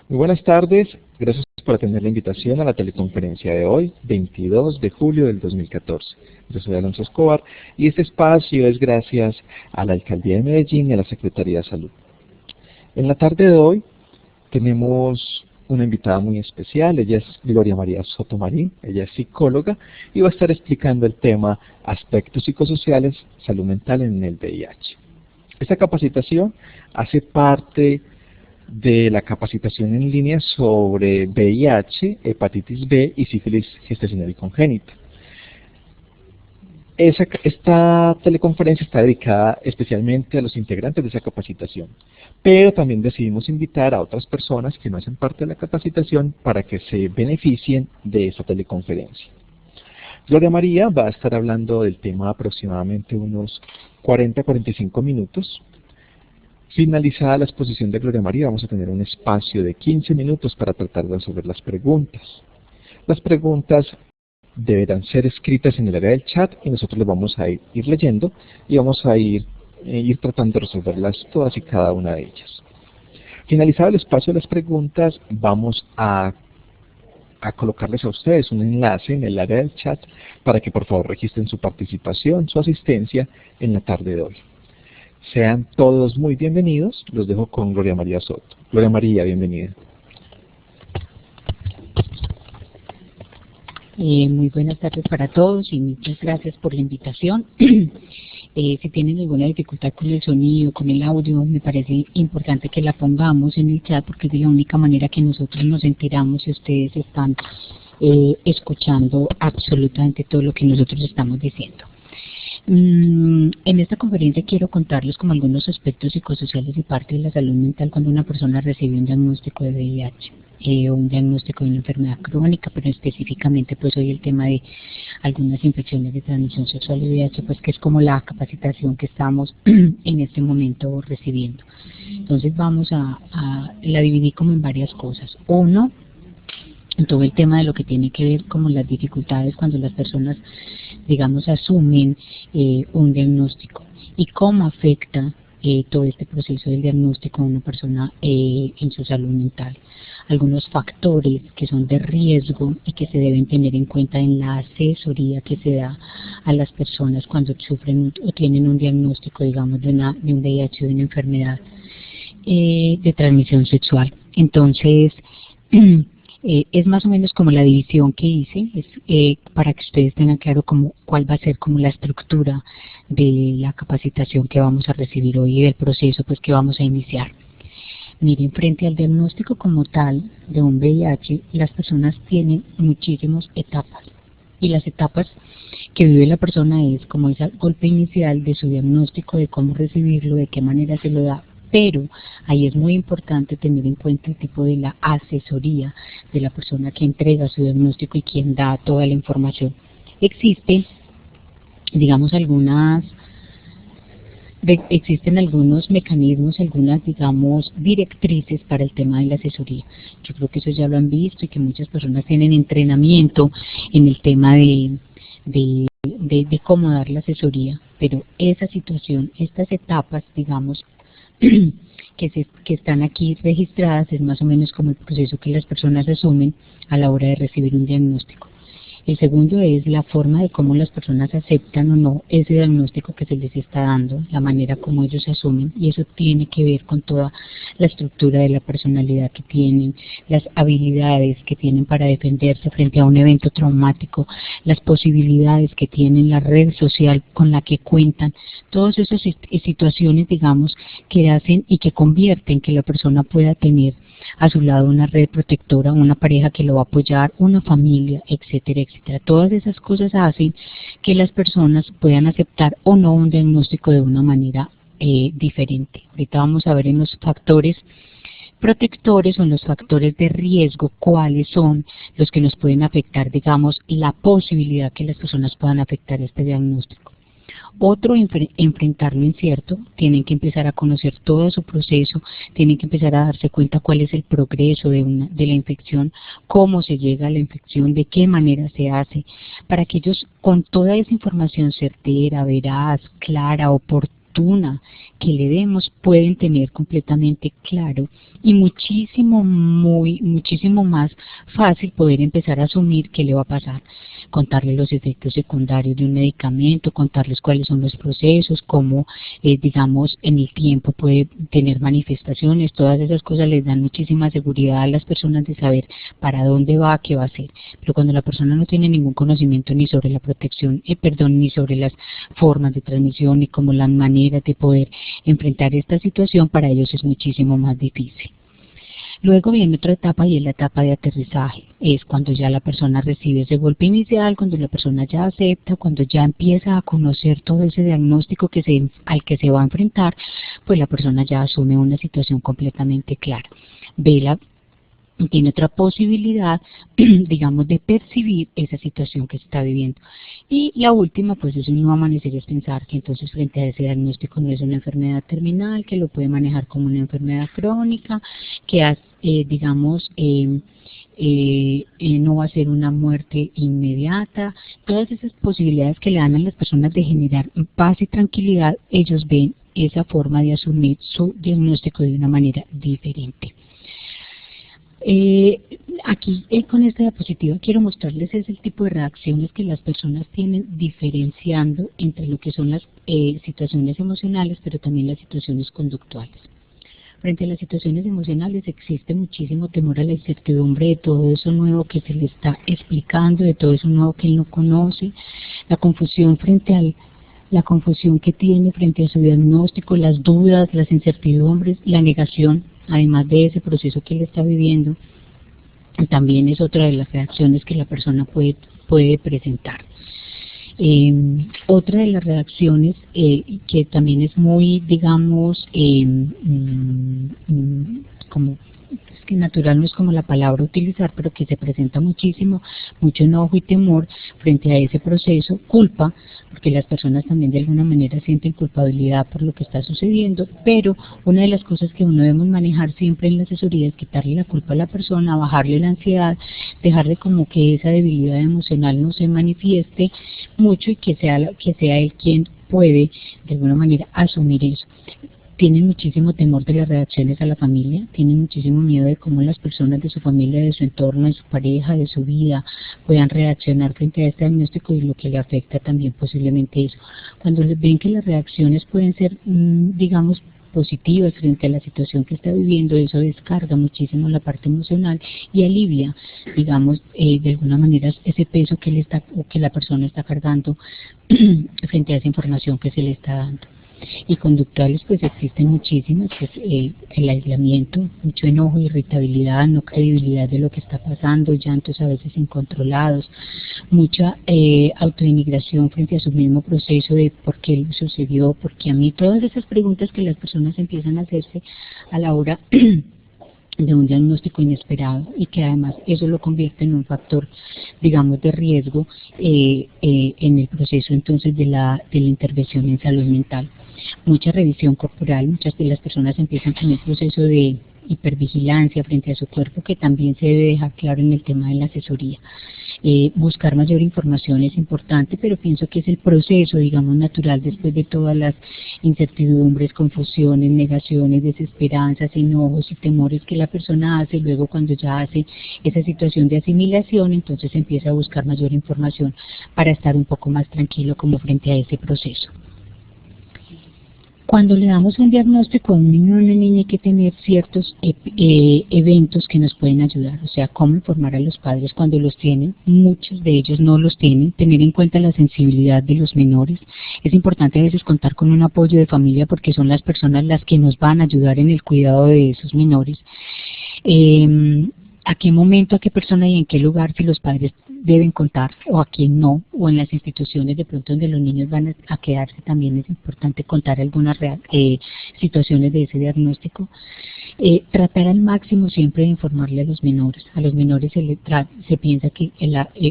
Muy buenas tardes, gracias por atender la invitación a la teleconferencia de hoy, 22 de julio del 2014. Yo soy Alonso Escobar y este espacio es gracias a la Alcaldía de Medellín y a la Secretaría de Salud. En la tarde de hoy tenemos una invitada muy especial, ella es Gloria María Sotomarín, ella es psicóloga y va a estar explicando el tema Aspectos psicosociales, salud mental en el VIH. Esta capacitación hace parte de la capacitación en línea sobre VIH, hepatitis B y sífilis gestacional y congénita. Esta teleconferencia está dedicada especialmente a los integrantes de esa capacitación, pero también decidimos invitar a otras personas que no hacen parte de la capacitación para que se beneficien de esta teleconferencia. Gloria María va a estar hablando del tema aproximadamente unos 40-45 minutos. Finalizada la exposición de Gloria María, vamos a tener un espacio de 15 minutos para tratar de resolver las preguntas. Las preguntas deberán ser escritas en el área del chat y nosotros las vamos a ir leyendo y vamos a ir tratando de resolverlas todas y cada una de ellas. Finalizado el espacio de las preguntas, vamos a colocarles a ustedes un enlace en el área del chat para que por favor registren su participación, su asistencia en la tarde de hoy. Sean todos muy bienvenidos. Los dejo con Gloria María Soto. Gloria María, bienvenida. Muy buenas tardes para todos y muchas gracias por la invitación. Si tienen alguna dificultad con el sonido, con el audio, me parece importante que la pongamos en el chat porque es de la única manera que nosotros nos enteramos si ustedes están escuchando absolutamente todo lo que nosotros estamos diciendo. En esta conferencia quiero contarles como algunos aspectos psicosociales y parte de la salud mental cuando una persona recibe un diagnóstico de VIH o un diagnóstico de una enfermedad crónica, pero específicamente pues hoy el tema de algunas infecciones de transmisión sexual y VIH, pues que es como la capacitación que estamos en este momento recibiendo. Entonces vamos la dividí como en varias cosas. Uno, todo el tema de lo que tiene que ver como las dificultades cuando las personas, digamos, asumen un diagnóstico y cómo afecta todo este proceso del diagnóstico a una persona en su salud mental. Algunos factores que son de riesgo y que se deben tener en cuenta en la asesoría que se da a las personas cuando sufren o tienen un diagnóstico, digamos, de un VIH o de una enfermedad de transmisión sexual. Entonces, es más o menos como la división que hice, para que ustedes tengan claro cuál va a ser como la estructura de la capacitación que vamos a recibir hoy y del proceso pues que vamos a iniciar. Miren, frente al diagnóstico como tal de un VIH, las personas tienen muchísimas etapas. Y las etapas que vive la persona es como ese golpe inicial de su diagnóstico, de cómo recibirlo, de qué manera se lo da. Pero ahí es muy importante tener en cuenta el tipo de la asesoría de la persona que entrega su diagnóstico y quien da toda la información. Existen, digamos, existen algunos mecanismos, algunas, digamos, directrices para el tema de la asesoría. Yo creo que eso ya lo han visto y que muchas personas tienen entrenamiento en el tema de cómo dar la asesoría, pero esa situación, estas etapas, digamos, que están aquí registradas, es más o menos como el proceso que las personas asumen a la hora de recibir un diagnóstico. El segundo es la forma de cómo las personas aceptan o no ese diagnóstico que se les está dando, la manera como ellos se asumen, y eso tiene que ver con toda la estructura de la personalidad que tienen, las habilidades que tienen para defenderse frente a un evento traumático, las posibilidades que tienen, la red social con la que cuentan, todas esas situaciones, digamos, que hacen y que convierten que la persona pueda tener a su lado una red protectora, una pareja que lo va a apoyar, una familia, etcétera, etcétera. Todas esas cosas hacen que las personas puedan aceptar o no un diagnóstico de una manera diferente. Ahorita vamos a ver en los factores protectores o en los factores de riesgo cuáles son los que nos pueden afectar, digamos, la posibilidad que las personas puedan afectar este diagnóstico. Otro, enfrentar lo incierto, tienen que empezar a conocer todo su proceso, tienen que empezar a darse cuenta cuál es el progreso de la infección, cómo se llega a la infección, de qué manera se hace, para que ellos con toda esa información certera, veraz, clara, oportuna que le demos, pueden tener completamente claro y muchísimo más fácil poder empezar a asumir qué le va a pasar, contarle los efectos secundarios de un medicamento, contarles cuáles son los procesos, cómo, digamos, en el tiempo puede tener manifestaciones. Todas esas cosas les dan muchísima seguridad a las personas de saber para dónde va, qué va a hacer. Pero cuando la persona no tiene ningún conocimiento ni sobre la protección, ni sobre las formas de transmisión, ni como las maneras de poder enfrentar esta situación, para ellos es muchísimo más difícil. Luego viene otra etapa y es la etapa de aterrizaje. Es cuando ya la persona recibe ese golpe inicial, cuando la persona ya acepta, cuando ya empieza a conocer todo ese diagnóstico al que se va a enfrentar, pues la persona ya asume una situación completamente clara. Tiene otra posibilidad, digamos, de percibir esa situación que se está viviendo. Y la última, pues es un no amanecer, es pensar que entonces frente a ese diagnóstico no es una enfermedad terminal, que lo puede manejar como una enfermedad crónica, que no va a ser una muerte inmediata. Todas esas posibilidades que le dan a las personas de generar paz y tranquilidad, ellos ven esa forma de asumir su diagnóstico de una manera diferente. Aquí con esta diapositiva quiero mostrarles es el tipo de reacciones que las personas tienen, diferenciando entre lo que son las situaciones emocionales, pero también las situaciones conductuales. Frente a las situaciones emocionales existe muchísimo temor a la incertidumbre de todo eso nuevo que se le está explicando, de todo eso nuevo que él no conoce, la confusión la confusión que tiene frente a su diagnóstico, las dudas, las incertidumbres, la negación, además de ese proceso que él está viviendo, también es otra de las reacciones que la persona puede presentar. Otra de las reacciones que también es muy, digamos, como es que natural no es como la palabra a utilizar, pero que se presenta muchísimo, mucho enojo y temor frente a ese proceso, culpa, porque las personas también de alguna manera sienten culpabilidad por lo que está sucediendo, pero una de las cosas que uno debe manejar siempre en la asesoría es quitarle la culpa a la persona, bajarle la ansiedad, dejarle como que esa debilidad emocional no se manifieste mucho y que sea él quien puede de alguna manera asumir eso. Tienen muchísimo temor de las reacciones a la familia, tienen muchísimo miedo de cómo las personas de su familia, de su entorno, de su pareja, de su vida, puedan reaccionar frente a este diagnóstico y lo que le afecta también posiblemente eso. Cuando ven que las reacciones pueden ser, digamos, positivas frente a la situación que está viviendo, eso descarga muchísimo la parte emocional y alivia, digamos, de alguna manera ese peso que la persona está cargando frente a esa información que se le está dando. Y conductuales pues existen muchísimas, pues, el aislamiento, mucho enojo, irritabilidad, no credibilidad de lo que está pasando, llantos a veces incontrolados, mucha autodenigración frente a su mismo proceso de por qué sucedió, por qué a mí, todas esas preguntas que las personas empiezan a hacerse a la hora de un diagnóstico inesperado y que además eso lo convierte en un factor, digamos, de riesgo en el proceso entonces de la intervención en salud mental. Mucha revisión corporal, muchas de las personas empiezan con el proceso de hipervigilancia frente a su cuerpo, que también se debe dejar claro en el tema de la asesoría. Buscar mayor información es importante, pero pienso que es el proceso, digamos, natural después de todas las incertidumbres, confusiones, negaciones, desesperanzas, enojos y temores que la persona hace. Luego, cuando ya hace esa situación de asimilación, entonces empieza a buscar mayor información para estar un poco más tranquilo como frente a ese proceso. Cuando le damos un diagnóstico a un niño o una niña hay que tener ciertos eventos que nos pueden ayudar, o sea, cómo informar a los padres cuando los tienen, muchos de ellos no los tienen, tener en cuenta la sensibilidad de los menores. Es importante a veces contar con un apoyo de familia porque son las personas las que nos van a ayudar en el cuidado de esos menores. A qué momento, a qué persona y en qué lugar, si los padres deben contar o a quién no, o en las instituciones de pronto donde los niños van a quedarse, también es importante contar algunas situaciones de ese diagnóstico. Tratar al máximo siempre de informarle a los menores. A los menores se piensa que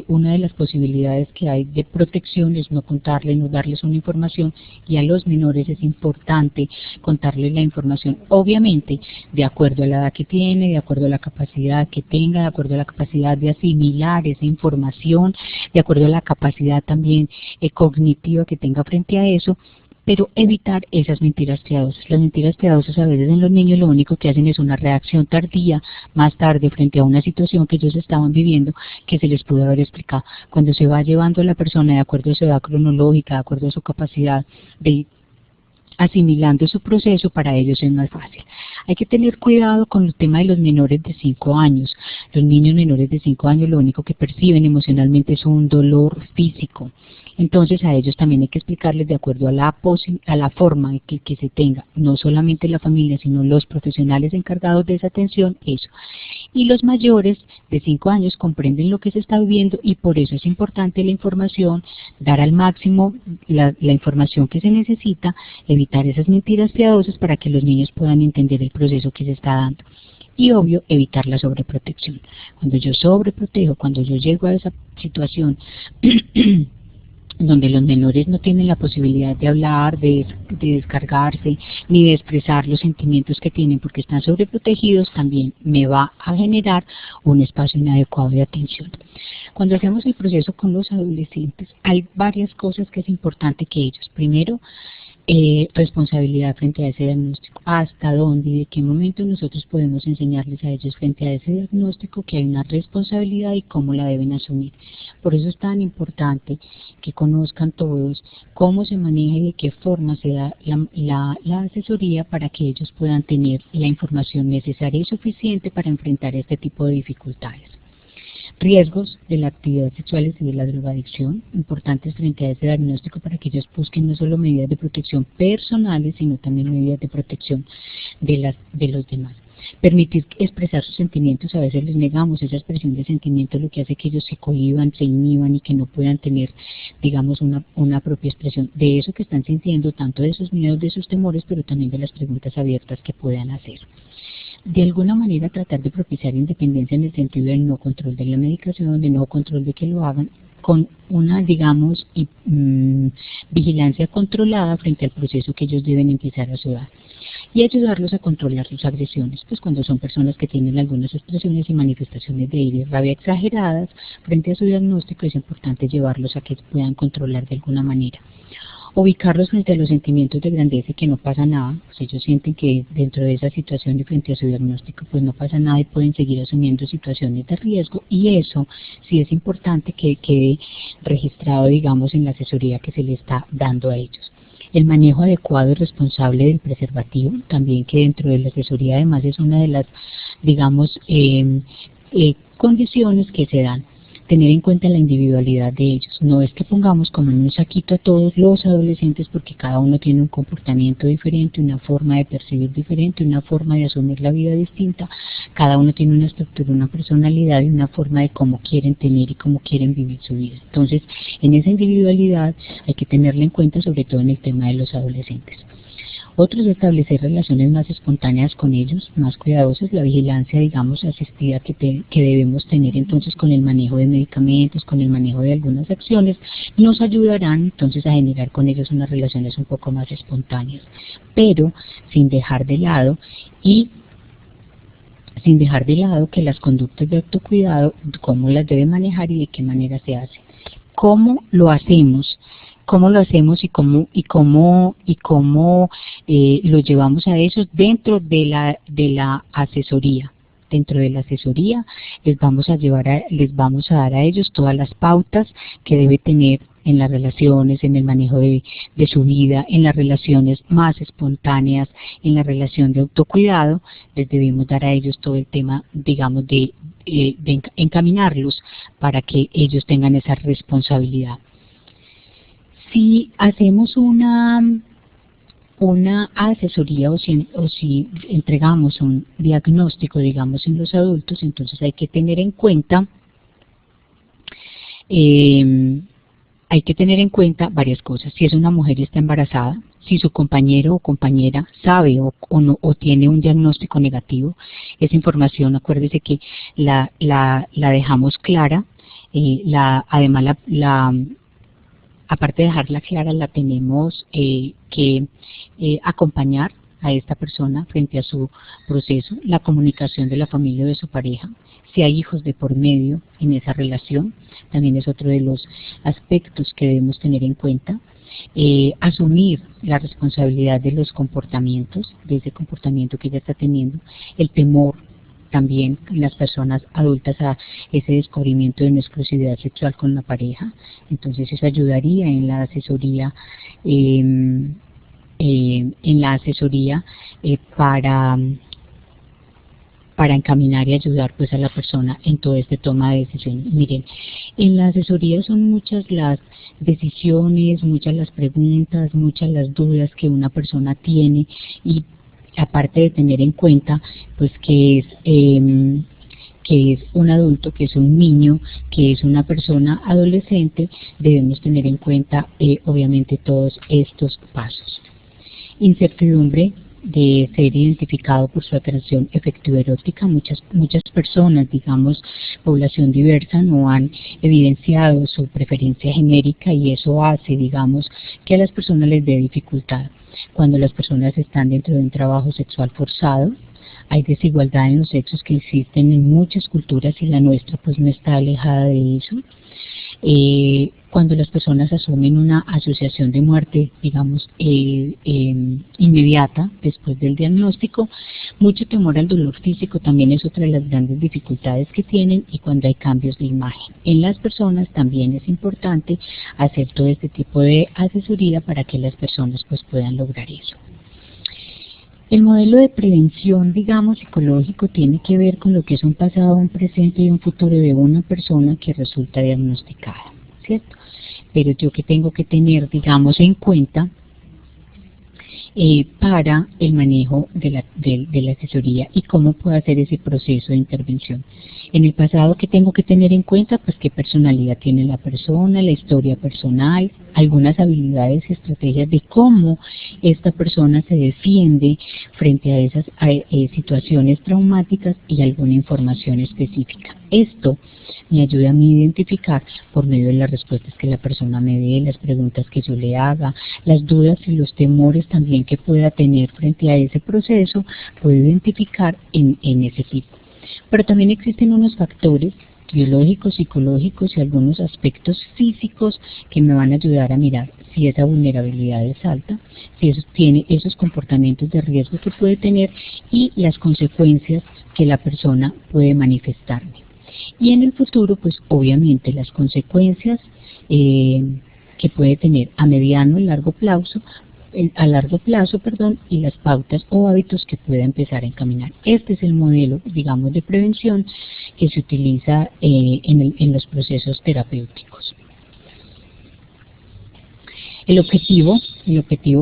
una de las posibilidades que hay de protección es no contarles, no darles una información, y a los menores es importante contarles la información, obviamente de acuerdo a la edad que tiene, de acuerdo a la capacidad que tenga, de acuerdo a la capacidad de asimilar esa información, de acuerdo a la capacidad también cognitiva que tenga frente a eso, pero evitar esas mentiras piadosas. Las mentiras piadosas a veces en los niños lo único que hacen es una reacción tardía, más tarde, frente a una situación que ellos estaban viviendo, que se les pudo haber explicado. Cuando se va llevando a la persona de acuerdo a su edad cronológica, de acuerdo a su capacidad de asimilando su proceso, para ellos es más fácil. Hay que tener cuidado con el tema de los menores de 5 años. Los niños menores de 5 años lo único que perciben emocionalmente es un dolor físico. Entonces a ellos también hay que explicarles de acuerdo a la forma que se tenga, no solamente la familia, sino los profesionales encargados de esa atención, eso. Y los mayores de 5 años comprenden lo que se está viviendo y por eso es importante la información, dar al máximo la información que se necesita, evitar esas mentiras piadosas para que los niños puedan entender el proceso que se está dando. Y obvio, evitar la sobreprotección. Cuando yo sobreprotejo, cuando yo llego a esa situación donde los menores no tienen la posibilidad de hablar, de descargarse, ni de expresar los sentimientos que tienen porque están sobreprotegidos, también me va a generar un espacio inadecuado de atención. Cuando hacemos el proceso con los adolescentes, hay varias cosas que es importante que ellos, primero, responsabilidad frente a ese diagnóstico, hasta dónde y de qué momento nosotros podemos enseñarles a ellos frente a ese diagnóstico que hay una responsabilidad y cómo la deben asumir. Por eso es tan importante que conozcan todos cómo se maneja y de qué forma se da la asesoría para que ellos puedan tener la información necesaria y suficiente para enfrentar este tipo de dificultades. Riesgos de la actividad sexual y de la drogadicción, importantes frente a ese diagnóstico para que ellos busquen no solo medidas de protección personales, sino también medidas de protección de los demás. Permitir expresar sus sentimientos, a veces les negamos esa expresión de sentimientos, lo que hace que ellos se cohíban, se inhiban y que no puedan tener, digamos, una propia expresión de eso que están sintiendo, tanto de sus miedos, de sus temores, pero también de las preguntas abiertas que puedan hacer. De alguna manera tratar de propiciar independencia en el sentido del no control de la medicación, del no control de que lo hagan, con una, digamos, vigilancia controlada frente al proceso que ellos deben empezar a llevar. Y ayudarlos a controlar sus agresiones, pues cuando son personas que tienen algunas expresiones y manifestaciones de ira y rabia exageradas frente a su diagnóstico, es importante llevarlos a que puedan controlar de alguna manera. Ubicarlos frente a los sentimientos de grandeza y que no pasa nada, pues ellos sienten que dentro de esa situación y frente a su diagnóstico pues no pasa nada y pueden seguir asumiendo situaciones de riesgo, y eso sí es importante que quede registrado, digamos, en la asesoría que se le está dando a ellos. El manejo adecuado y responsable del preservativo, también que dentro de la asesoría además es una de las, digamos, condiciones que se dan. Tener en cuenta la individualidad de ellos. No es que pongamos como en un saquito a todos los adolescentes porque cada uno tiene un comportamiento diferente, una forma de percibir diferente, una forma de asumir la vida distinta. Cada uno tiene una estructura, una personalidad y una forma de cómo quieren tener y cómo quieren vivir su vida. Entonces, en esa individualidad hay que tenerla en cuenta, sobre todo en el tema de los adolescentes. Otro es establecer relaciones más espontáneas con ellos, más cuidadosas, la vigilancia, digamos, asistida que debemos tener entonces con el manejo de medicamentos, con el manejo de algunas acciones, nos ayudarán entonces a generar con ellos unas relaciones un poco más espontáneas, pero sin dejar de lado que las conductas de autocuidado, cómo las debe manejar y de qué manera se hace. ¿Cómo lo hacemos? ¿Cómo lo hacemos y cómo lo llevamos a eso dentro de la asesoría? Dentro de la asesoría les vamos a dar a ellos todas las pautas que debe tener en las relaciones, en el manejo de su vida, en las relaciones más espontáneas, en la relación de autocuidado. Les debemos dar a ellos todo el tema, digamos, de encaminarlos para que ellos tengan esa responsabilidad. Si hacemos una asesoría o si entregamos un diagnóstico, digamos, en los adultos, entonces hay que tener en cuenta varias cosas. Si es una mujer y está embarazada, si su compañero o compañera sabe o tiene un diagnóstico negativo, esa información, acuérdese que la dejamos clara, además aparte de dejarla clara, la tenemos que acompañar a esta persona frente a su proceso, la comunicación de la familia o de su pareja. Si hay hijos de por medio en esa relación, también es otro de los aspectos que debemos tener en cuenta. asumir la responsabilidad de los comportamientos, de ese comportamiento que ella está teniendo, el temor también en las personas adultas a ese descubrimiento de una exclusividad sexual con la pareja. Entonces eso ayudaría en la asesoría, para encaminar y ayudar pues a la persona en toda esta toma de decisiones. Miren, en la asesoría son muchas las decisiones, muchas las preguntas, muchas las dudas que una persona tiene, y aparte de tener en cuenta pues que es un adulto, que es un niño, que es una persona adolescente, debemos tener en cuenta obviamente todos estos pasos. Incertidumbre de ser identificado por su atracción efectivo-erótica. Muchas personas, digamos, población diversa, no han evidenciado su preferencia genérica, y eso hace, digamos, que a las personas les dé dificultad. Cuando las personas están dentro de un trabajo sexual forzado, hay desigualdad en los sexos que existen en muchas culturas, y la nuestra pues no está alejada de eso. Cuando las personas asumen una asociación de muerte, digamos, inmediata después del diagnóstico, mucho temor al dolor físico también es otra de las grandes dificultades que tienen, y cuando hay cambios de imagen en las personas también es importante hacer todo este tipo de asesoría para que las personas pues puedan lograr eso. El modelo de prevención, digamos, psicológico tiene que ver con lo que es un pasado, un presente y un futuro de una persona que resulta diagnosticada, ¿cierto? Pero yo que tengo que tener, digamos, en cuenta para el manejo de la asesoría y cómo puedo hacer ese proceso de intervención. En el pasado, ¿qué tengo que tener en cuenta? Pues qué personalidad tiene la persona, la historia personal, algunas habilidades y estrategias de cómo esta persona se defiende frente a esas situaciones traumáticas, y alguna información específica. Esto me ayuda a mí a identificar, por medio de las respuestas que la persona me dé, las preguntas que yo le haga, las dudas y los temores también que pueda tener frente a ese proceso, puedo identificar en ese tipo. Pero también existen unos factores biológicos, psicológicos y algunos aspectos físicos que me van a ayudar a mirar si esa vulnerabilidad es alta, si eso tiene esos comportamientos de riesgo que puede tener, y las consecuencias que la persona puede manifestarme. Y en el futuro, pues obviamente las consecuencias que puede tener a mediano y largo plazo, y las pautas o hábitos que pueda empezar a encaminar. Este es el modelo, digamos, de prevención que se utiliza en los procesos terapéuticos. El objetivo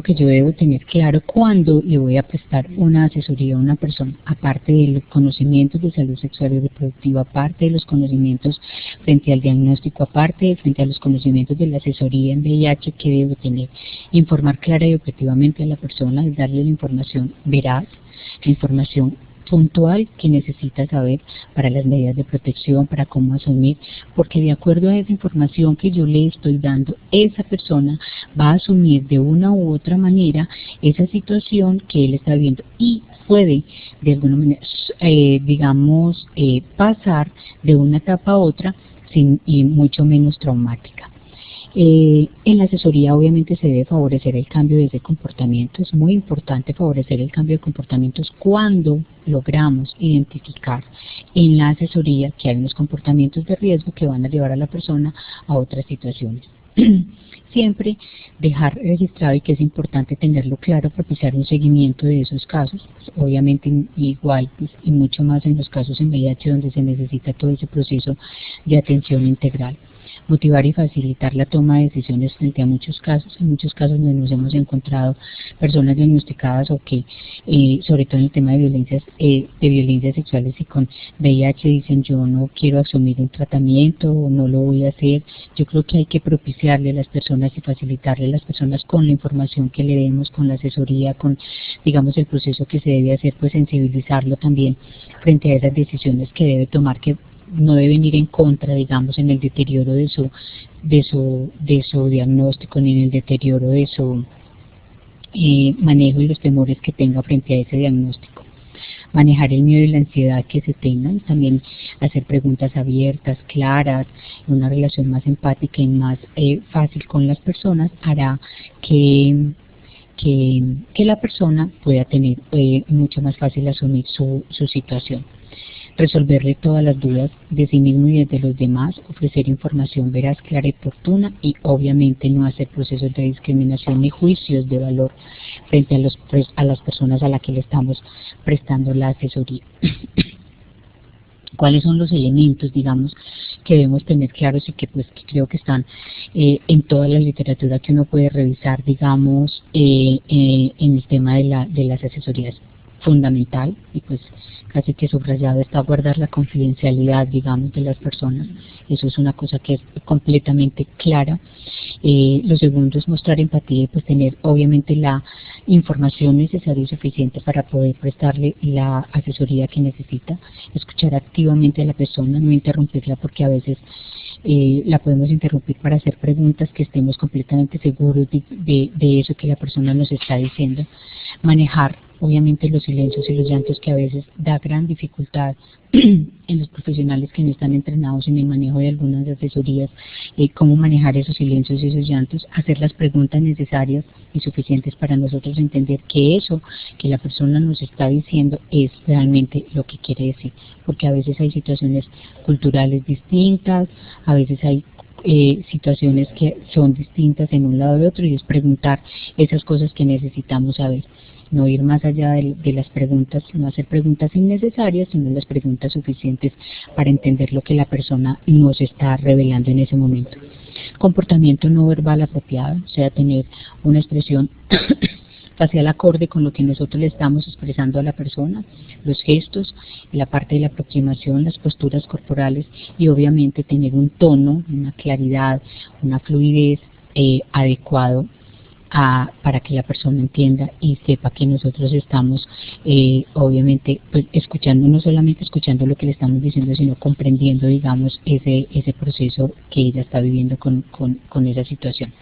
que yo debo tener claro cuando le voy a prestar una asesoría a una persona, aparte de los conocimientos de salud sexual y reproductiva, aparte de los conocimientos frente al diagnóstico, aparte frente a los conocimientos de la asesoría en VIH que debo tener, informar clara y objetivamente a la persona, darle la información veraz, la información puntual que necesita saber para las medidas de protección, para cómo asumir, porque de acuerdo a esa información que yo le estoy dando, esa persona va a asumir de una u otra manera esa situación que él está viendo, y puede de alguna manera, digamos, pasar de una etapa a otra y mucho menos traumática. En la asesoría obviamente se debe favorecer el cambio de ese comportamiento. Es muy importante favorecer el cambio de comportamientos cuando logramos identificar en la asesoría que hay unos comportamientos de riesgo que van a llevar a la persona a otras situaciones. Siempre dejar registrado, y que es importante tenerlo claro, propiciar un seguimiento de esos casos, pues obviamente igual pues, y mucho más en los casos en VIH donde se necesita todo ese proceso de atención integral. Motivar y facilitar la toma de decisiones frente a muchos casos. En muchos casos donde nos hemos encontrado personas diagnosticadas o que, sobre todo en el tema de violencias sexuales y con VIH, dicen yo no quiero asumir un tratamiento o no lo voy a hacer. Yo creo que hay que propiciarle a las personas y facilitarle a las personas con la información que le demos, con la asesoría, con, digamos, el proceso que se debe hacer, pues sensibilizarlo también frente a esas decisiones que debe tomar, que no deben ir en contra, digamos, en el deterioro de su diagnóstico, ni en el deterioro de su manejo y los temores que tenga frente a ese diagnóstico. manejar el miedo y la ansiedad que se tengan, también hacer preguntas abiertas, claras, una relación más empática y más fácil con las personas hará que la persona pueda tener mucho más fácil asumir su situación. Resolverle todas las dudas de sí mismo y de los demás, ofrecer información veraz, clara y oportuna y obviamente no hacer procesos de discriminación ni juicios de valor frente a las personas a las que le estamos prestando la asesoría. ¿Cuáles son los elementos, digamos, que debemos tener claros y que pues que creo que están en toda la literatura que uno puede revisar, digamos, en el tema de las asesorías? Fundamental, y pues casi que subrayado está guardar la confidencialidad, digamos, de las personas. Eso es una cosa que es completamente clara. Lo segundo es mostrar empatía y pues tener obviamente la información necesaria y suficiente para poder prestarle la asesoría que necesita. Escuchar activamente a la persona, no interrumpirla porque a veces la podemos interrumpir para hacer preguntas que estemos completamente seguros de eso que la persona nos está diciendo. Manejar obviamente los silencios y los llantos, que a veces da gran dificultad en los profesionales que no están entrenados en el manejo de algunas asesorías, cómo manejar esos silencios y esos llantos, hacer las preguntas necesarias y suficientes para nosotros entender que eso que la persona nos está diciendo es realmente lo que quiere decir, porque a veces hay situaciones culturales distintas, a veces hay situaciones que son distintas en un lado y otro, y es preguntar esas cosas que necesitamos saber. No ir más allá de las preguntas, no hacer preguntas innecesarias, sino las preguntas suficientes para entender lo que la persona nos está revelando en ese momento. Comportamiento no verbal apropiado, o sea, tener una expresión facial acorde con lo que nosotros le estamos expresando a la persona, los gestos, la parte de la aproximación, las posturas corporales y obviamente tener un tono, una claridad, una fluidez adecuado para que la persona entienda y sepa que nosotros estamos obviamente pues, escuchando, no solamente escuchando lo que le estamos diciendo, sino comprendiendo, digamos, ese proceso que ella está viviendo con esa situación.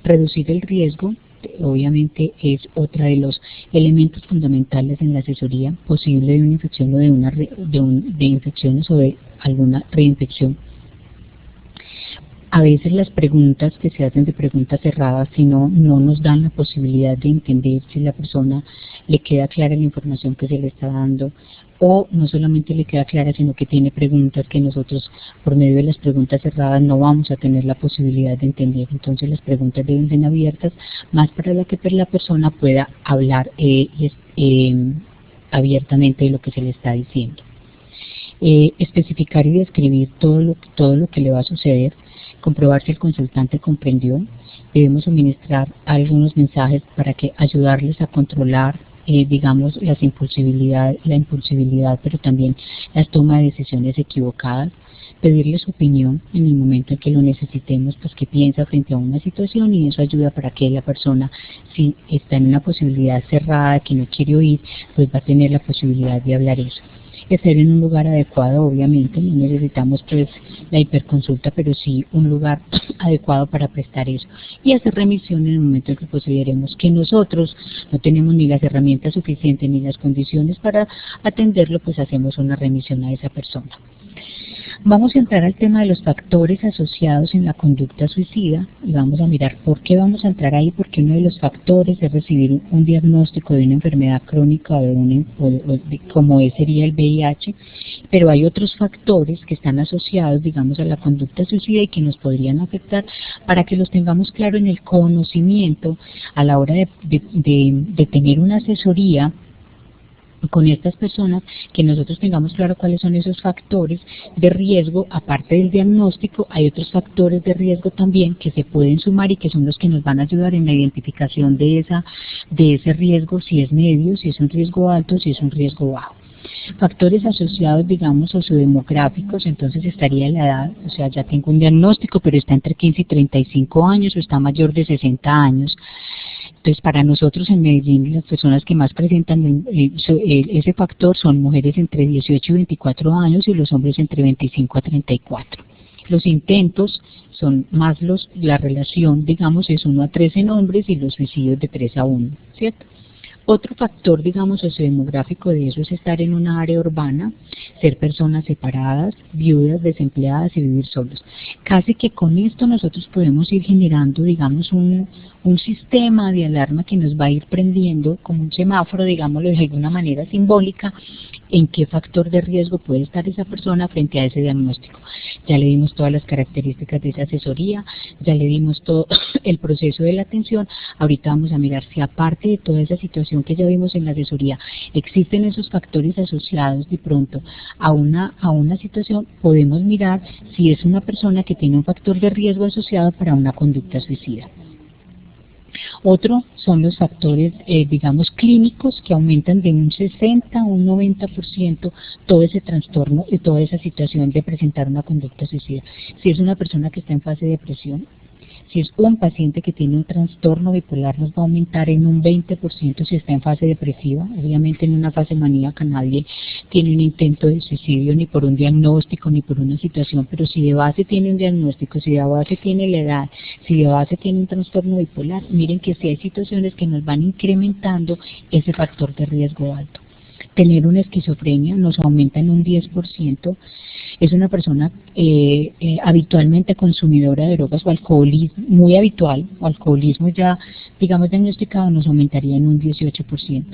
Reducir el riesgo, obviamente, es otra de los elementos fundamentales en la asesoría posible de una infección o de infecciones o de alguna reinfección. A veces las preguntas que se hacen de preguntas cerradas, si no nos dan la posibilidad de entender si la persona le queda clara la información que se le está dando, o no solamente le queda clara, sino que tiene preguntas que nosotros, por medio de las preguntas cerradas, no vamos a tener la posibilidad de entender. Entonces las preguntas deben ser abiertas, más para que la persona pueda hablar abiertamente de lo que se le está diciendo. Especificar y describir todo lo que le va a suceder. Comprobar si el consultante comprendió. Debemos suministrar algunos mensajes para que ayudarles a controlar, digamos, la impulsibilidad, pero también las tomas de decisiones equivocadas. Pedirle su opinión en el momento en que lo necesitemos, pues qué piensa frente a una situación, y eso ayuda para que la persona, si está en una posibilidad cerrada que no quiere oír, pues va a tener la posibilidad de hablar eso. Estar en un lugar adecuado, obviamente, no necesitamos pues la hiperconsulta, pero sí un lugar adecuado para prestar eso. Y hacer remisión en el momento en que consideremos que nosotros no tenemos ni las herramientas suficientes ni las condiciones para atenderlo, pues hacemos una remisión a esa persona. Vamos a entrar al tema de los factores asociados en la conducta suicida y vamos a mirar por qué vamos a entrar ahí, porque uno de los factores es recibir un diagnóstico de una enfermedad crónica como sería el VIH, pero hay otros factores que están asociados, digamos, a la conducta suicida y que nos podrían afectar, para que los tengamos claro en el conocimiento a la hora de tener una asesoría con estas personas, que nosotros tengamos claro cuáles son esos factores de riesgo. Aparte del diagnóstico, hay otros factores de riesgo también que se pueden sumar y que son los que nos van a ayudar en la identificación de ese riesgo, si es medio, si es un riesgo alto, si es un riesgo bajo. Factores asociados, digamos, sociodemográficos, entonces estaría la edad, o sea, ya tengo un diagnóstico, pero está entre 15 y 35 años o está mayor de 60 años. Entonces, para nosotros en Medellín, las personas que más presentan ese factor son mujeres entre 18 y 24 años y los hombres entre 25 a 34. Los intentos son más la relación, digamos, es 1 a 3 en hombres y los suicidios de 3 a 1, ¿cierto? Otro factor, digamos, sociodemográfico de eso es estar en una área urbana, ser personas separadas, viudas, desempleadas y vivir solos. Casi que con esto nosotros podemos ir generando, digamos, un sistema de alarma que nos va a ir prendiendo como un semáforo, digámoslo de alguna manera simbólica, en qué factor de riesgo puede estar esa persona frente a ese diagnóstico. Ya le dimos todas las características de esa asesoría, ya le dimos todo el proceso de la atención. Ahorita vamos a mirar si aparte de toda esa situación que ya vimos en la asesoría, existen esos factores asociados de pronto a una situación. Podemos mirar si es una persona que tiene un factor de riesgo asociado para una conducta suicida. Otro son los factores, digamos, clínicos, que aumentan de un 60 a un 90% todo ese trastorno y toda esa situación de presentar una conducta suicida. Si es una persona que está en fase de depresión, si es un paciente que tiene un trastorno bipolar, nos va a aumentar en un 20% si está en fase depresiva. Obviamente en una fase maníaca nadie tiene un intento de suicidio ni por un diagnóstico ni por una situación, pero si de base tiene un diagnóstico, si de base tiene la edad, si de base tiene un trastorno bipolar, miren que si hay situaciones que nos van incrementando ese factor de riesgo alto. Tener una esquizofrenia nos aumenta en un 10%. Es una persona habitualmente consumidora de drogas o alcoholismo, muy habitual, o alcoholismo ya, digamos, diagnosticado, nos aumentaría en un 18%.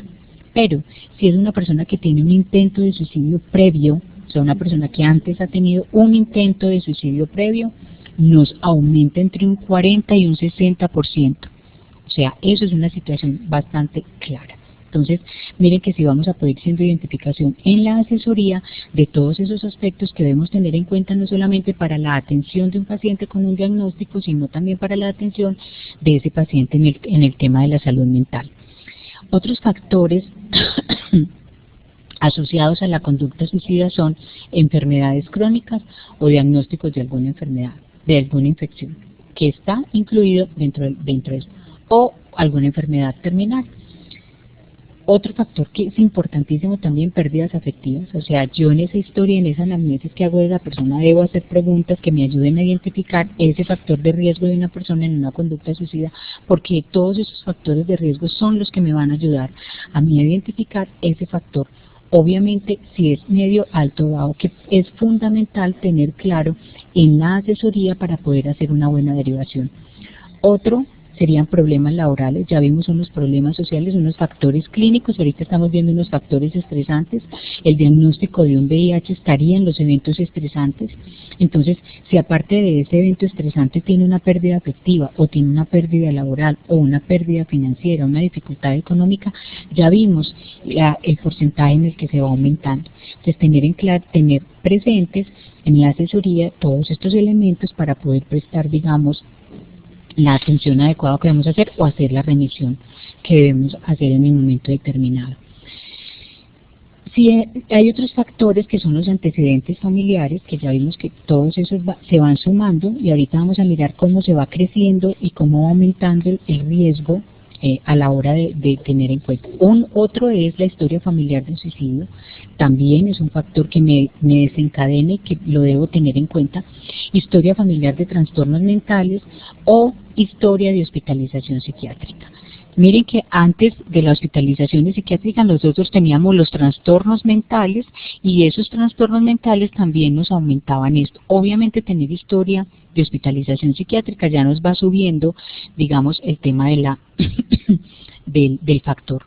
Pero si es una persona que tiene un intento de suicidio previo, o sea, una persona que antes ha tenido un intento de suicidio previo, nos aumenta entre un 40 y un 60%. O sea, eso es una situación bastante clara. Entonces, miren que si vamos a poder ir haciendo identificación en la asesoría de todos esos aspectos que debemos tener en cuenta, no solamente para la atención de un paciente con un diagnóstico, sino también para la atención de ese paciente en el tema de la salud mental. Otros factores asociados a la conducta suicida son enfermedades crónicas o diagnósticos de alguna enfermedad, de alguna infección, que está incluido dentro de eso, o alguna enfermedad terminal. Otro factor que es importantísimo también, pérdidas afectivas. O sea, yo en esa historia, en esa anamnesis que hago de la persona, debo hacer preguntas que me ayuden a identificar ese factor de riesgo de una persona en una conducta suicida, porque todos esos factores de riesgo son los que me van a ayudar a mí a identificar ese factor. Obviamente, si es medio, alto o bajo, que es fundamental tener claro en la asesoría para poder hacer una buena derivación. Otro serían problemas laborales, ya vimos unos problemas sociales, unos factores clínicos, ahorita estamos viendo unos factores estresantes. El diagnóstico de un VIH estaría en los eventos estresantes. Entonces, si aparte de ese evento estresante tiene una pérdida afectiva, o tiene una pérdida laboral, o una pérdida financiera, una dificultad económica, ya vimos el porcentaje en el que se va aumentando. Entonces, tener presentes en la asesoría todos estos elementos para poder prestar, digamos, la atención adecuada que debemos hacer o hacer la remisión que debemos hacer en el momento determinado. Si hay otros factores que son los antecedentes familiares, que ya vimos que todos esos se van sumando, y ahorita vamos a mirar cómo se va creciendo y cómo va aumentando el riesgo a la hora de tener en cuenta. Otro es la historia familiar de suicidio, también es un factor que me desencadena y que lo debo tener en cuenta. Historia familiar de trastornos mentales o historia de hospitalización psiquiátrica. Miren que antes de la hospitalización psiquiátrica nosotros teníamos los trastornos mentales, y esos trastornos mentales también nos aumentaban esto. Obviamente tener historia de hospitalización psiquiátrica ya nos va subiendo, digamos, el tema de del factor.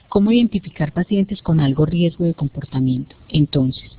¿Cómo identificar pacientes con algo riesgo de comportamiento? Entonces,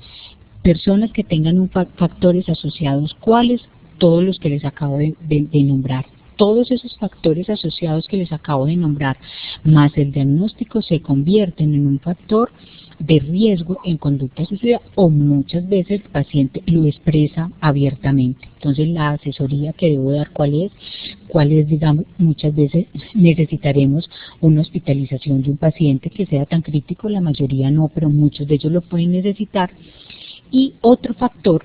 personas que tengan factores asociados, ¿cuáles? Todos los que les acabo de nombrar. Todos esos factores asociados que les acabo de nombrar, más el diagnóstico, se convierten en un factor de riesgo en conducta suicida, o muchas veces el paciente lo expresa abiertamente. Entonces, la asesoría que debo dar, ¿cuál es, digamos, muchas veces necesitaremos una hospitalización de un paciente que sea tan crítico, la mayoría no, pero muchos de ellos lo pueden necesitar. Y otro factor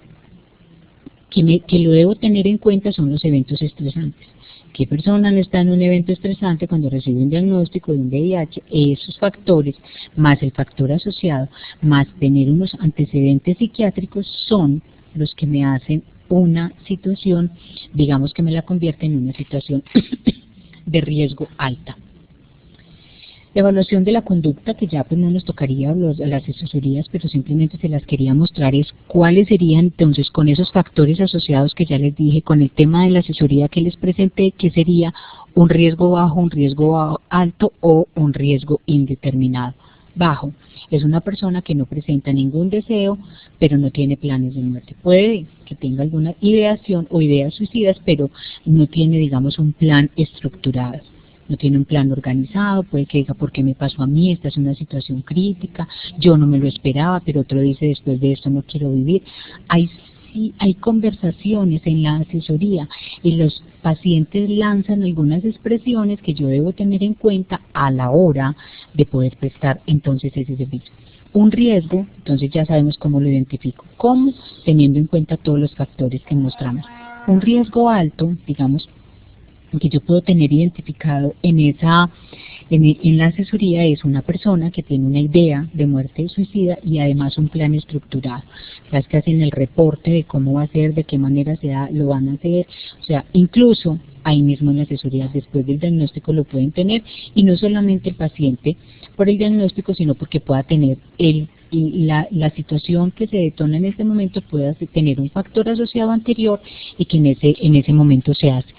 que lo debo tener en cuenta son los eventos estresantes. ¿Qué persona no está en un evento estresante cuando recibe un diagnóstico de un VIH? Esos factores, más el factor asociado, más tener unos antecedentes psiquiátricos, son los que me hacen una situación, digamos, que me la convierte en una situación de riesgo alta. Evaluación de la conducta, que ya pues no nos tocaría las asesorías, pero simplemente se las quería mostrar, es cuáles serían entonces con esos factores asociados que ya les dije, con el tema de la asesoría que les presenté, que sería un riesgo bajo, un riesgo alto o un riesgo indeterminado. Bajo es una persona que no presenta ningún deseo, pero no tiene planes de muerte. Puede que tenga alguna ideación o ideas suicidas, pero no tiene, digamos, un plan estructurado. No tiene un plan organizado, puede que diga, ¿por qué me pasó a mí? Esta es una situación crítica, yo no me lo esperaba, pero otro dice, después de esto no quiero vivir. Hay conversaciones en la asesoría y los pacientes lanzan algunas expresiones que yo debo tener en cuenta a la hora de poder prestar entonces ese servicio. Un riesgo, entonces ya sabemos cómo lo identifico. ¿Cómo? Teniendo en cuenta todos los factores que mostramos. Un riesgo alto, digamos, que yo puedo tener identificado en la asesoría, es una persona que tiene una idea de muerte suicida y además un plan estructurado. Las que hacen el reporte de cómo va a ser, de qué manera lo van a hacer, o sea, incluso ahí mismo en la asesoría después del diagnóstico lo pueden tener, y no solamente el paciente por el diagnóstico, sino porque pueda tener la situación que se detona en este momento, pueda tener un factor asociado anterior y que en ese momento se hace.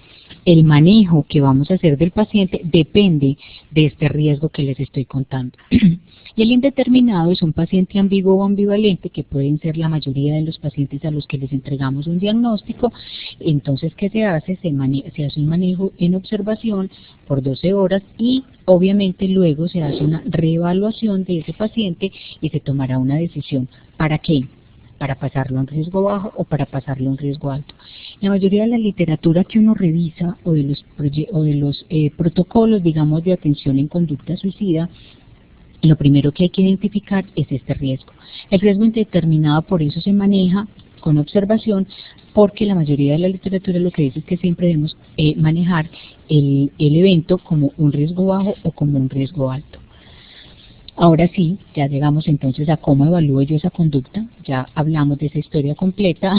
El manejo que vamos a hacer del paciente depende de este riesgo que les estoy contando. Y el indeterminado es un paciente ambiguo o ambivalente, que pueden ser la mayoría de los pacientes a los que les entregamos un diagnóstico. Entonces, ¿qué se hace? Se hace un manejo en observación por 12 horas y obviamente luego se hace una reevaluación de ese paciente y se tomará una decisión. ¿Para qué? Para pasarlo a un riesgo bajo o para pasarlo a un riesgo alto. La mayoría de la literatura que uno revisa o de los protocolos, digamos, de atención en conducta suicida, lo primero que hay que identificar es este riesgo. El riesgo indeterminado por eso se maneja con observación, porque la mayoría de la literatura lo que dice es que siempre debemos manejar el evento como un riesgo bajo o como un riesgo alto. Ahora sí, ya llegamos entonces a cómo evalúo yo esa conducta. Ya hablamos de esa historia completa,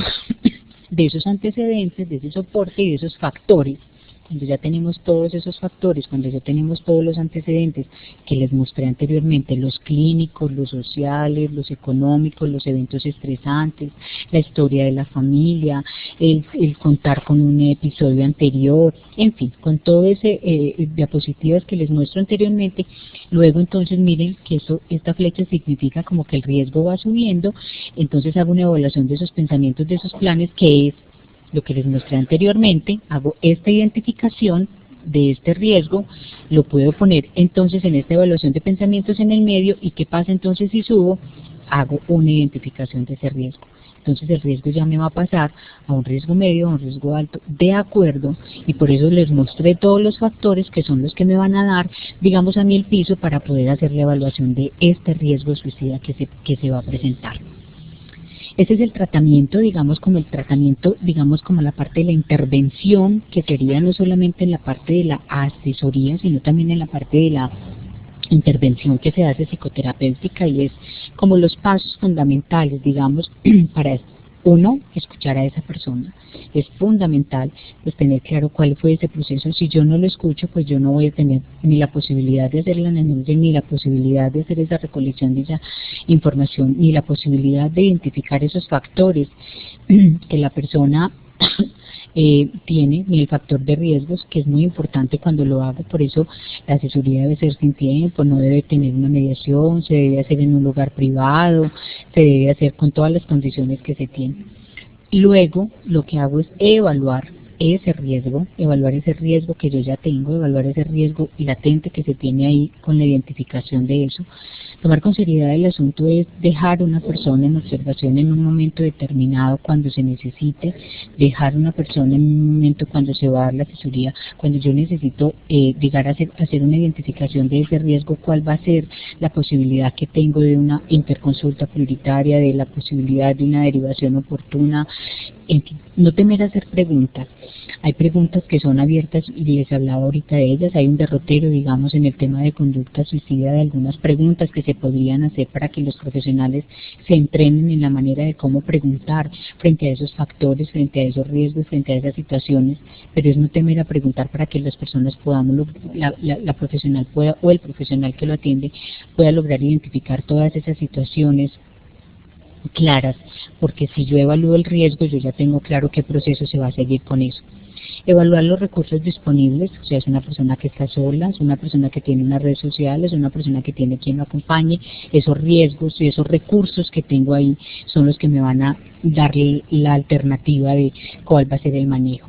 de esos antecedentes, de ese soporte y de esos factores. Cuando ya tenemos todos esos factores, cuando ya tenemos todos los antecedentes que les mostré anteriormente, los clínicos, los sociales, los económicos, los eventos estresantes, la historia de la familia, el contar con un episodio anterior, en fin, con todo ese diapositivas que les muestro anteriormente, luego entonces miren que esta flecha significa como que el riesgo va subiendo, entonces hago una evaluación de esos pensamientos, de esos planes, que es lo que les mostré anteriormente. Hago esta identificación de este riesgo, lo puedo poner entonces en esta evaluación de pensamientos en el medio, y ¿qué pasa entonces si subo? Hago una identificación de ese riesgo. Entonces el riesgo ya me va a pasar a un riesgo medio, a un riesgo alto, de acuerdo, y por eso les mostré todos los factores que son los que me van a dar, digamos, a mí el piso para poder hacer la evaluación de este riesgo suicida que se va a presentar. Ese es el tratamiento, digamos como la parte de la intervención, que sería no solamente en la parte de la asesoría, sino también en la parte de la intervención que se hace psicoterapéutica, y es como los pasos fundamentales, digamos, para esto. Uno, escuchar a esa persona. Es fundamental pues tener claro cuál fue ese proceso. Si yo no lo escucho, pues yo no voy a tener ni la posibilidad de hacer la análisis, ni la posibilidad de hacer esa recolección de esa información, ni la posibilidad de identificar esos factores que la persona tiene, ni el factor de riesgos, que es muy importante cuando lo hago. Por eso la asesoría debe ser sin tiempo, no debe tener una mediación, se debe hacer en un lugar privado, se debe hacer con todas las condiciones que se tienen. Luego lo que hago es evaluar ese riesgo que yo ya tengo, evaluar ese riesgo latente que se tiene ahí con la identificación de eso. Tomar con seriedad el asunto es dejar una persona en observación en un momento determinado cuando se necesite, dejar una persona en un momento cuando se va a dar la asesoría, cuando yo necesito llegar a hacer una identificación de ese riesgo, cuál va a ser la posibilidad que tengo de una interconsulta prioritaria, de la posibilidad de una derivación oportuna, en fin, no temer a hacer preguntas. Hay preguntas que son abiertas y les hablaba ahorita de ellas. Hay un derrotero, digamos, en el tema de conducta suicida de algunas preguntas que se podrían hacer para que los profesionales se entrenen en la manera de cómo preguntar frente a esos factores, frente a esos riesgos, frente a esas situaciones, pero es no temer a preguntar para que las personas podamos, la profesional pueda, o el profesional que lo atiende, pueda lograr identificar todas esas situaciones claras, porque si yo evalúo el riesgo, yo ya tengo claro qué proceso se va a seguir con eso. Evaluar los recursos disponibles, o sea, es una persona que está sola, es una persona que tiene una red social, es una persona que tiene quien lo acompañe. Esos riesgos y esos recursos que tengo ahí son los que me van a dar la alternativa de cuál va a ser el manejo.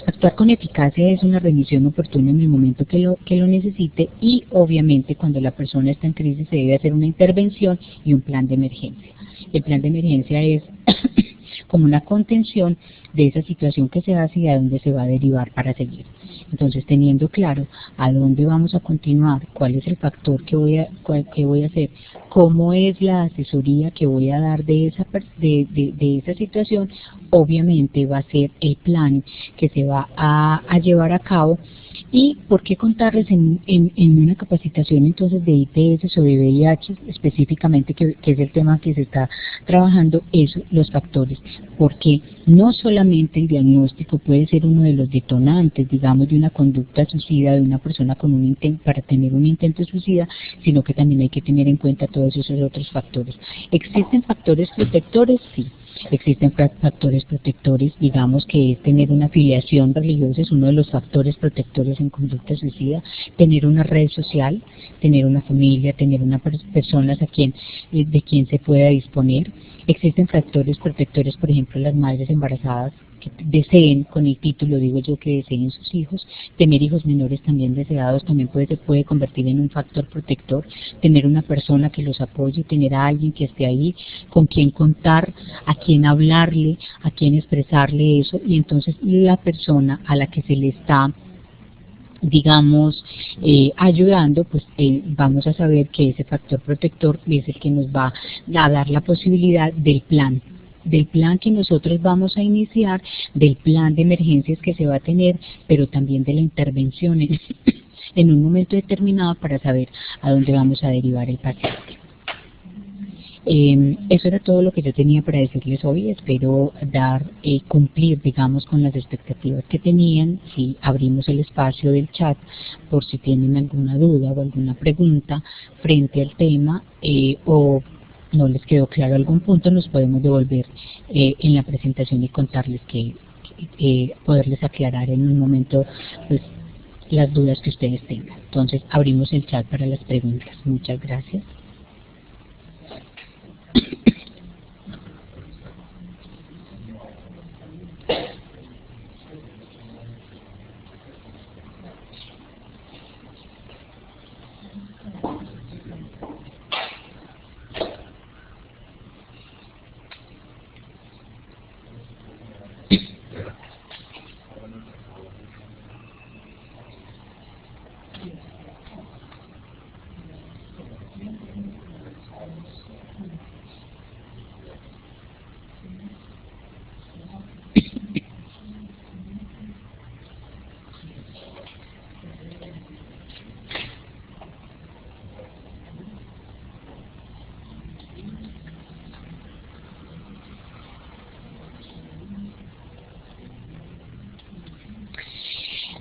Actuar con eficacia es una remisión oportuna en el momento que lo necesite, y obviamente cuando la persona está en crisis se debe hacer una intervención y un plan de emergencia. El plan de emergencia es como una contención de esa situación que se hace y a dónde se va a derivar para seguir. Entonces, teniendo claro a dónde vamos a continuar, cuál es el factor que voy a hacer, cómo es la asesoría que voy a dar de esa situación, obviamente va a ser el plan que se va a llevar a cabo. ¿Y por qué contarles en una capacitación entonces de IPS o de VIH específicamente, que es el tema que se está trabajando, los factores? Porque no solamente el diagnóstico puede ser uno de los detonantes, digamos, de una conducta suicida de una persona con un intento, para tener un intento suicida, sino que también hay que tener en cuenta todos esos otros factores. ¿Existen factores protectores? Sí. Existen factores protectores, digamos que es tener una afiliación religiosa, es uno de los factores protectores en conducta suicida, tener una red social, tener una familia, tener una personas de quien se pueda disponer. Existen factores protectores, por ejemplo, las madres embarazadas que deseen, con el título digo yo, que deseen sus hijos. Tener hijos menores también deseados también se puede convertir en un factor protector. Tener una persona que los apoye, tener a alguien que esté ahí, con quien contar, a quien hablarle, a quien expresarle eso, y entonces la persona a la que se le está, digamos, ayudando, pues vamos a saber que ese factor protector es el que nos va a dar la posibilidad del plan que nosotros vamos a iniciar, del plan de emergencias que se va a tener, pero también de la intervención en un momento determinado para saber a dónde vamos a derivar el paciente. Eso era todo lo que yo tenía para decirles hoy. Espero cumplir, digamos, con las expectativas que tenían. Si abrimos el espacio del chat por si tienen alguna duda o alguna pregunta frente al tema, o no les quedó claro algún punto, nos podemos devolver en la presentación y contarles poderles aclarar en un momento, pues, las dudas que ustedes tengan. Entonces, abrimos el chat para las preguntas. Muchas gracias.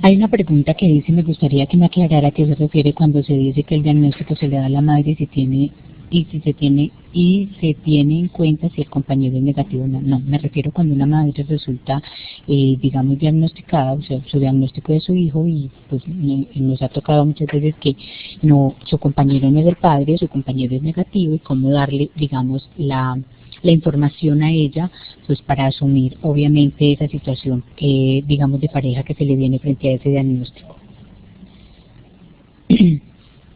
Hay una pregunta que dice: me gustaría que me aclarara a qué se refiere cuando se dice que el diagnóstico se le da a la madre y se tiene en cuenta si el compañero es negativo o no. No, me refiero cuando una madre resulta, digamos, diagnosticada, o sea, su diagnóstico de su hijo, y pues nos ha tocado muchas veces que su compañero no es el padre, su compañero es negativo, y cómo darle, digamos, la información a ella, pues para asumir obviamente esa situación, digamos, de pareja que se le viene frente a ese diagnóstico.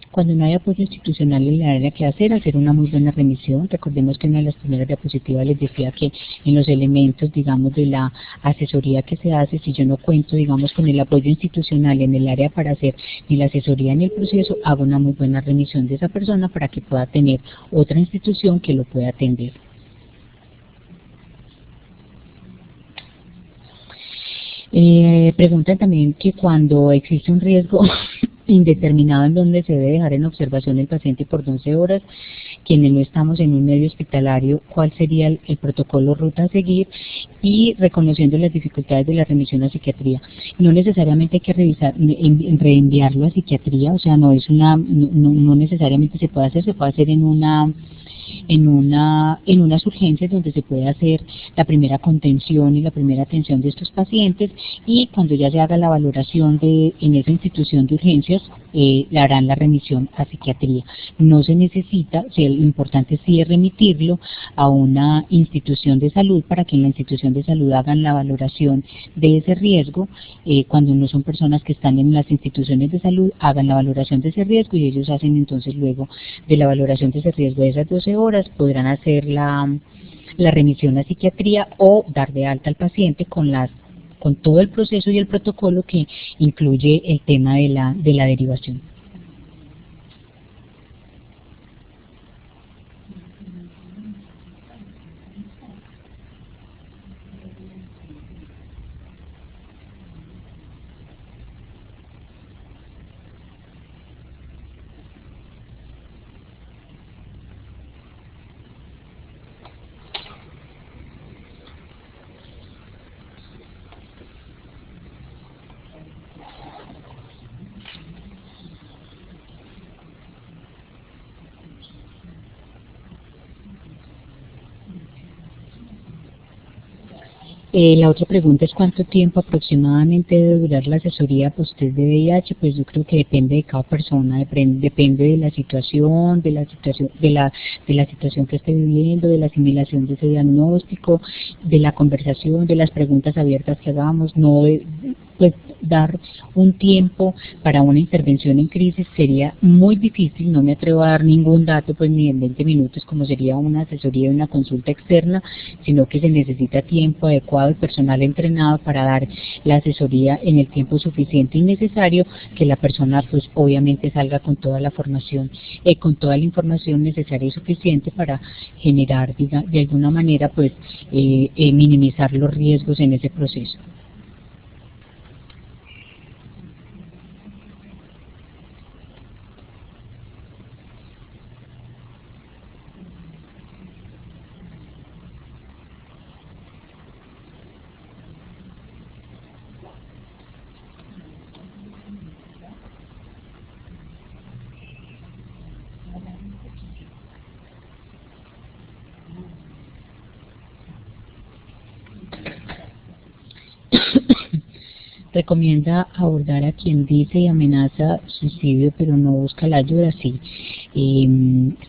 Cuando no hay apoyo institucional en la área que hacer una muy buena remisión. Recordemos que en una de las primeras diapositivas les decía que en los elementos, digamos, de la asesoría que se hace, si yo no cuento, digamos, con el apoyo institucional en el área para hacer ni la asesoría ni el proceso, hago una muy buena remisión de esa persona para que pueda tener otra institución que lo pueda atender. Preguntan también que cuando existe un riesgo indeterminado en donde se debe dejar en observación el paciente por 12 horas, quienes no estamos en un medio hospitalario, cuál sería el protocolo ruta a seguir, y reconociendo las dificultades de la remisión a psiquiatría. No necesariamente hay que reenviarlo a psiquiatría, o sea, no necesariamente se puede hacer en unas urgencias donde se puede hacer la primera contención y la primera atención de estos pacientes, y cuando ya se haga la valoración en esa institución de urgencias, le harán la remisión a psiquiatría. No se necesita, lo importante sí es remitirlo a una institución de salud para que en la institución de salud hagan la valoración de ese riesgo. Cuando no son personas que están en las instituciones de salud, hagan la valoración de ese riesgo, y ellos hacen entonces, luego de la valoración de ese riesgo de esas 12 horas, podrán hacer la remisión a psiquiatría o dar de alta al paciente con todo el proceso y el protocolo que incluye el tema de la derivación. La otra pregunta es ¿cuánto tiempo aproximadamente debe durar la asesoría post-test de VIH? Pues yo creo que depende de cada persona, depende de la situación, de la situación que esté viviendo, de la asimilación de ese diagnóstico, de la conversación, de las preguntas abiertas que hagamos. Pues dar un tiempo para una intervención en crisis sería muy difícil. No me atrevo a dar ningún dato, pues ni en 20 minutos como sería una asesoría y una consulta externa, sino que se necesita tiempo adecuado y personal entrenado para dar la asesoría en el tiempo suficiente y necesario, que la persona pues obviamente salga con toda la formación, con toda la información necesaria y suficiente para generar, de alguna manera, pues minimizar los riesgos en ese proceso. Recomienda abordar a quien dice y amenaza suicidio pero no busca la ayuda. Sí,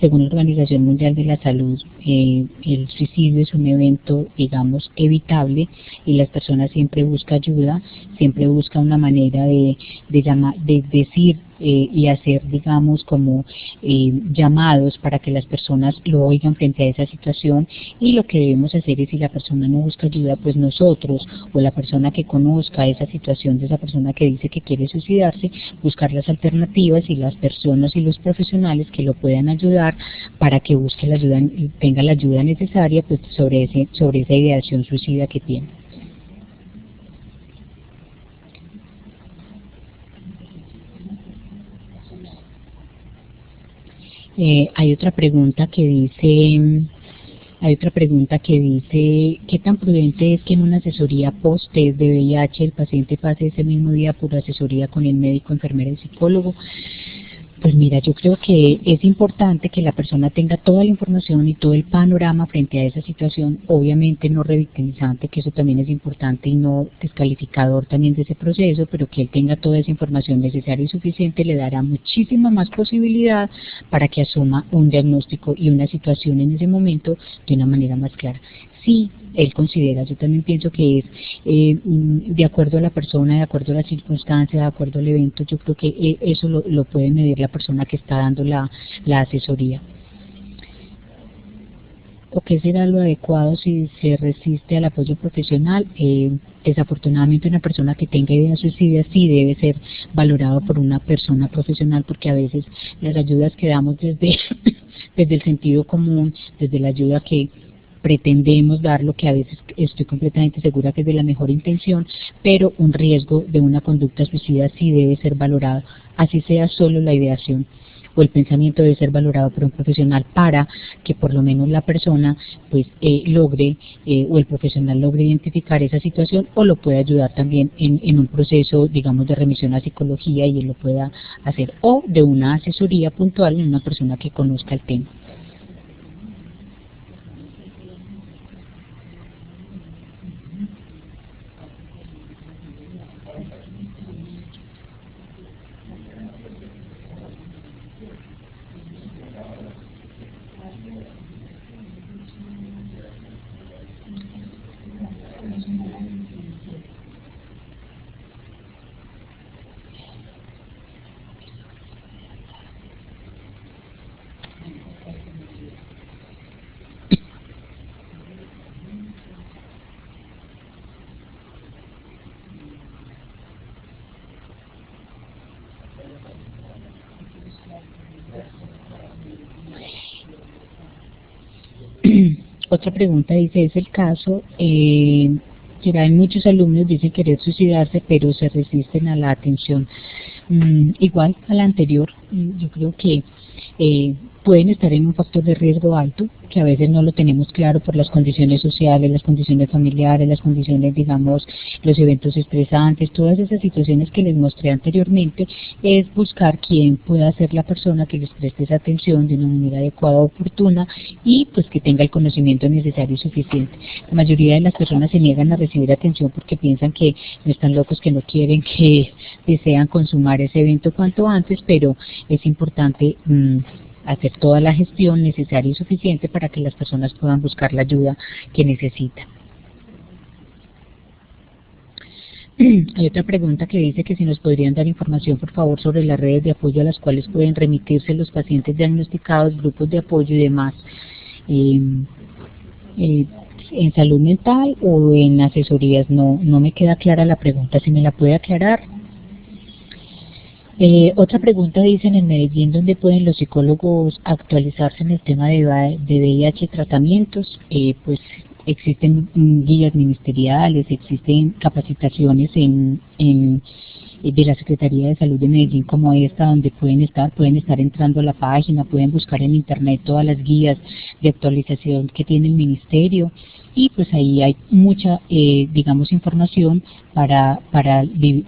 según la Organización Mundial de la Salud, el suicidio es un evento, digamos, evitable, y las personas siempre buscan ayuda, siempre buscan una manera de decir y hacer, digamos, como llamados para que las personas lo oigan frente a esa situación. Y lo que debemos hacer es, si la persona no busca ayuda, pues nosotros o la persona que conozca esa situación de esa persona que dice que quiere suicidarse, buscar las alternativas y las personas y los profesionales que lo puedan ayudar para que busque la ayuda, tenga la ayuda necesaria, pues sobre esa ideación suicida que tiene. Hay otra pregunta que dice, ¿qué tan prudente es que en una asesoría post-test de VIH el paciente pase ese mismo día por asesoría con el médico, enfermera y psicólogo? Pues mira, yo creo que es importante que la persona tenga toda la información y todo el panorama frente a esa situación, obviamente no revictimizante, que eso también es importante, y no descalificador también de ese proceso, pero que él tenga toda esa información necesaria y suficiente le dará muchísima más posibilidad para que asuma un diagnóstico y una situación en ese momento de una manera más clara. Sí, él considera, yo también pienso que es de acuerdo a la persona, de acuerdo a las circunstancias, de acuerdo al evento. Yo creo que eso lo puede medir la persona que está dando la asesoría. ¿O qué será lo adecuado si se resiste al apoyo profesional? Desafortunadamente, una persona que tenga ideas suicidas sí debe ser valorado por una persona profesional, porque a veces las ayudas que damos desde el sentido común, desde la ayuda que pretendemos dar lo que a veces estoy completamente segura que es de la mejor intención, pero un riesgo de una conducta suicida sí debe ser valorado, así sea solo la ideación o el pensamiento debe ser valorado por un profesional para que por lo menos la persona pues logre o el profesional logre identificar esa situación o lo pueda ayudar también en un proceso, digamos, de remisión a psicología y él lo pueda hacer, o de una asesoría puntual en una persona que conozca el tema. Otra pregunta dice, es el caso que hay muchos alumnos dicen querer suicidarse pero se resisten a la atención. Igual a la anterior, yo creo que pueden estar en un factor de riesgo alto, que a veces no lo tenemos claro por las condiciones sociales, las condiciones familiares, las condiciones, digamos, los eventos estresantes, todas esas situaciones que les mostré anteriormente, es buscar quién pueda ser la persona que les preste esa atención de una manera adecuada, oportuna y pues que tenga el conocimiento necesario y suficiente. La mayoría de las personas se niegan a recibir atención porque piensan que no están locos, que no quieren, que desean consumar ese evento cuanto antes, pero es importante hacer toda la gestión necesaria y suficiente para que las personas puedan buscar la ayuda que necesitan. Hay otra pregunta que dice que si nos podrían dar información, por favor, sobre las redes de apoyo a las cuales pueden remitirse los pacientes diagnosticados, grupos de apoyo y demás, en salud mental o en asesorías. No me queda clara la pregunta, si me la puede aclarar. Otra pregunta dicen en Medellín, ¿dónde pueden los psicólogos actualizarse en el tema de VIH tratamientos? Pues existen guías ministeriales, existen capacitaciones de la Secretaría de Salud de Medellín como esta, donde pueden estar entrando a la página, pueden buscar en internet todas las guías de actualización que tiene el ministerio, y pues ahí hay mucha, digamos, información para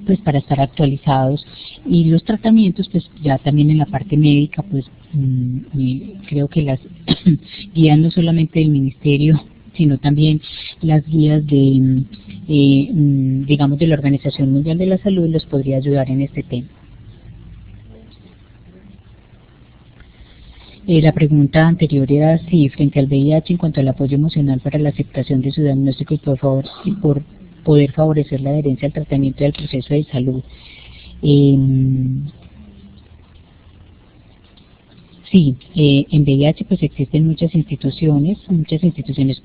estar actualizados, y los tratamientos pues ya también en la parte médica pues creo que las guías no solamente del ministerio sino también las guías de, digamos, de la Organización Mundial de la Salud los podría ayudar en este tema. La pregunta anterior era si frente al VIH en cuanto al apoyo emocional para la aceptación de su diagnóstico y por poder favorecer la adherencia al tratamiento y al proceso de salud. Sí, en VIH pues existen muchas instituciones,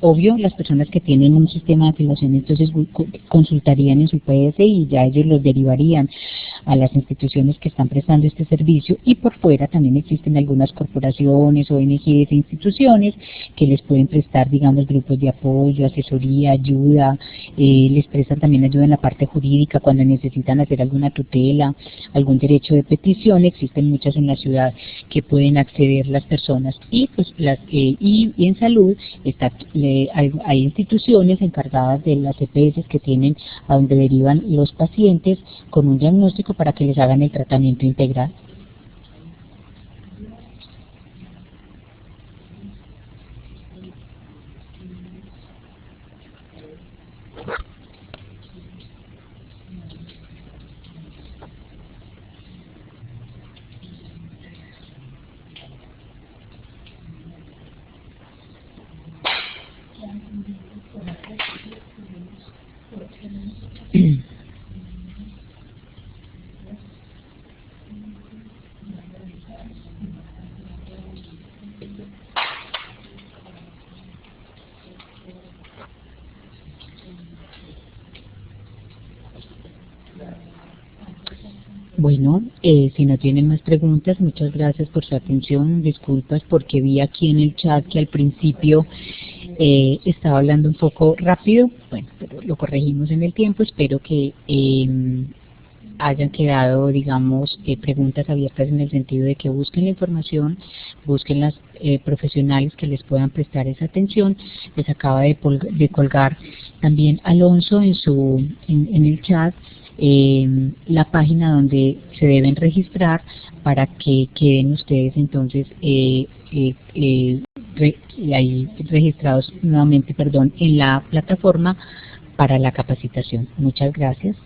obvio, las personas que tienen un sistema de afiliación entonces consultarían en su PS y ya ellos los derivarían a las instituciones que están prestando este servicio, y por fuera también existen algunas corporaciones, ONGs e instituciones que les pueden prestar, digamos, grupos de apoyo, asesoría, ayuda, les prestan también ayuda en la parte jurídica cuando necesitan hacer alguna tutela, algún derecho de petición. Existen muchas en la ciudad que pueden acceder las personas, y pues y en salud hay instituciones encargadas de las EPS que tienen a donde derivan los pacientes con un diagnóstico para que les hagan el tratamiento integral. Bueno, si no tienen más preguntas, muchas gracias por su atención. Disculpas porque vi aquí en el chat que al principio Estaba hablando un poco rápido, bueno, pero lo corregimos en el tiempo. Espero que hayan quedado, digamos, preguntas abiertas en el sentido de que busquen la información, busquen las profesionales que les puedan prestar esa atención. Les acaba de colgar también Alonso en el chat la página donde se deben registrar para que queden ustedes entonces ahí registrados nuevamente, perdón, en la plataforma para la capacitación. Muchas gracias.